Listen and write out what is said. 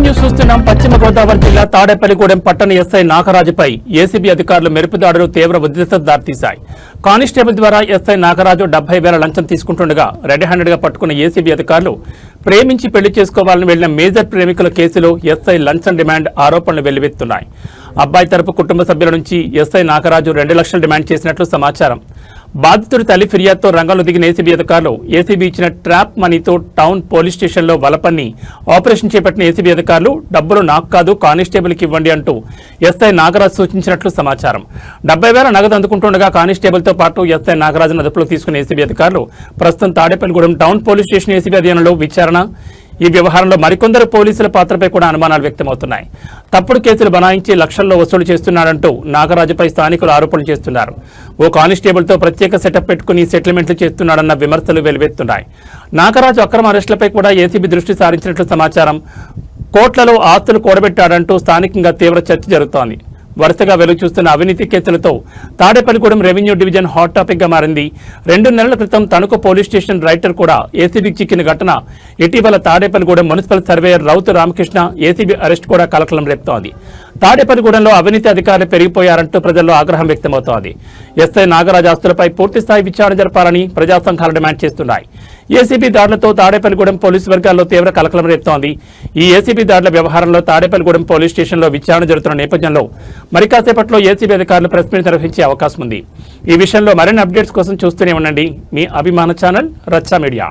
News చూస్తున్నాం. పశ్చిమ గోదావరి జిల్లా తాడేపల్లిగూడెం పట్టణ ఎస్ఐ నాగరాజుపై ఏసీబీ అధికారులు మెరుపు దాడులు తీవ్ర ఉద్రిక్తతకు దారితీశాయి. కానిస్టేబుల్ ద్వారా ఎస్ఐ నాగరాజు 70,000 లంచం తీసుకుంటుండగా రెడ్ హ్యాండెడ్ గా పట్టుకున్న ఏసీబీ అధికారులు ప్రేమించి పెళ్లి చేసుకోవాలని వెళ్లిన మేజర్ ప్రేమికుల కేసులో ఎస్ఐ లంచం డిమాండ్ ఆరోపణలు వెల్లువెత్తున్నాయి. అబ్బాయి తరపు కుటుంబ సభ్యుల నుంచి ఎస్ఐ నాగరాజు 2 లక్షలు డిమాండ్ చేసినట్లు సమాచారం. బాధితుడి తల్లి ఫిర్యాదుతో రంగంలో దిగిన ఏసీబీ అధికారులు ఏసీబీ ఇచ్చిన ట్రాప్ మనీతో టౌన్ పోలీస్ స్టేషన్లో వలపన్ని ఆపరేషన్ చేపట్టిన ఏసీబీ అధికారులు డబ్బులు నాకు కాదు కానిస్టేబుల్కి ఇవ్వండి అంటూ ఎస్ఐ నాగరాజు సూచించినట్లు సమాచారం. 70,000 నగదు అందుకుంటుండగా కానిస్టేబుల్తో పాటు ఎస్ఐ నాగరాజును అదుపులో తీసుకున్న ఏసీబీ అధికారులు ప్రస్తుతం Tadepalligudem town police station ACB అధీనంలో విచారణ. ఈ వ్యవహారంలో మరికొందరు పోలీసుల పాత్రపై కూడా అనుమానాలు వ్యక్తమవుతున్నాయి. తప్పుడు కేసులు బనాయించి లక్షల్లో వసూలు చేస్తున్నాడంటూ నాగరాజుపై స్థానికులు ఆరోపణలు చేస్తున్నారు. ఓ కానిస్టేబుల్తో ప్రత్యేక సెటప్ పెట్టుకుని సెటిల్మెంట్లు చేస్తున్నాడన్న విమర్శలు వెలువెత్తున్నాయి. నాగరాజు అక్రమ అరెస్టులపై కూడా ఏసీబీ దృష్టి సారించినట్లు సమాచారం. కోట్లలో ఆస్తులు కూడబెట్టాడంటూ స్థానికంగా తీవ్ర చర్చ జరుగుతోంది. వరుసగా వెలుగు చూస్తున్న అవినీతి కేసులతో Tadepalligudem revenue division hot topic గా మారింది. 2 నెలల క్రితం తణుకు పోలీస్ స్టేషన్ రైటర్ కూడా ఏసీబీకి చిక్కిన ఘటన, ఇటీవల Tadepalligudem municipal surveyor Rautu Ramakrishna ACB arrest కూడా కలకలం రేపుతోంది. తాడేపల్లిగూడెంలో అవినీతి అధికారులు పెరిగిపోయారంటూ ప్రజల్లో ఆగ్రహం వ్యక్తమవుతోంది. ఎస్ఐ నాగరాజు ఆస్తులపై పూర్తిస్థాయి విచారణ జరపాలని ప్రజా సంఘాలు డిమాండ్ చేస్తున్నాయి. ఏసీబీ దాడులతో తాడేపల్లిగూడెం పోలీసు వర్గాల్లో తీవ్ర కలకలం రేపుతోంది. ఈ ఏసీబీ దాడుల వ్యవహారంలో తాడేపల్లిగూడెం పోలీస్ స్టేషన్లో విచారణ జరుగుతున్న నేపథ్యంలో మరి కాసేపట్లో ఏసీబీ అధికారులు ప్రెస్ మీట్ నిర్వహించే అవకాశం ఉంది. ఈ విషయంలో మరిన్ని అప్డేట్స్ కోసం చూస్తూనే ఉండండి మీ అభిమాన ఛానల్ రచ్చా మీడియా.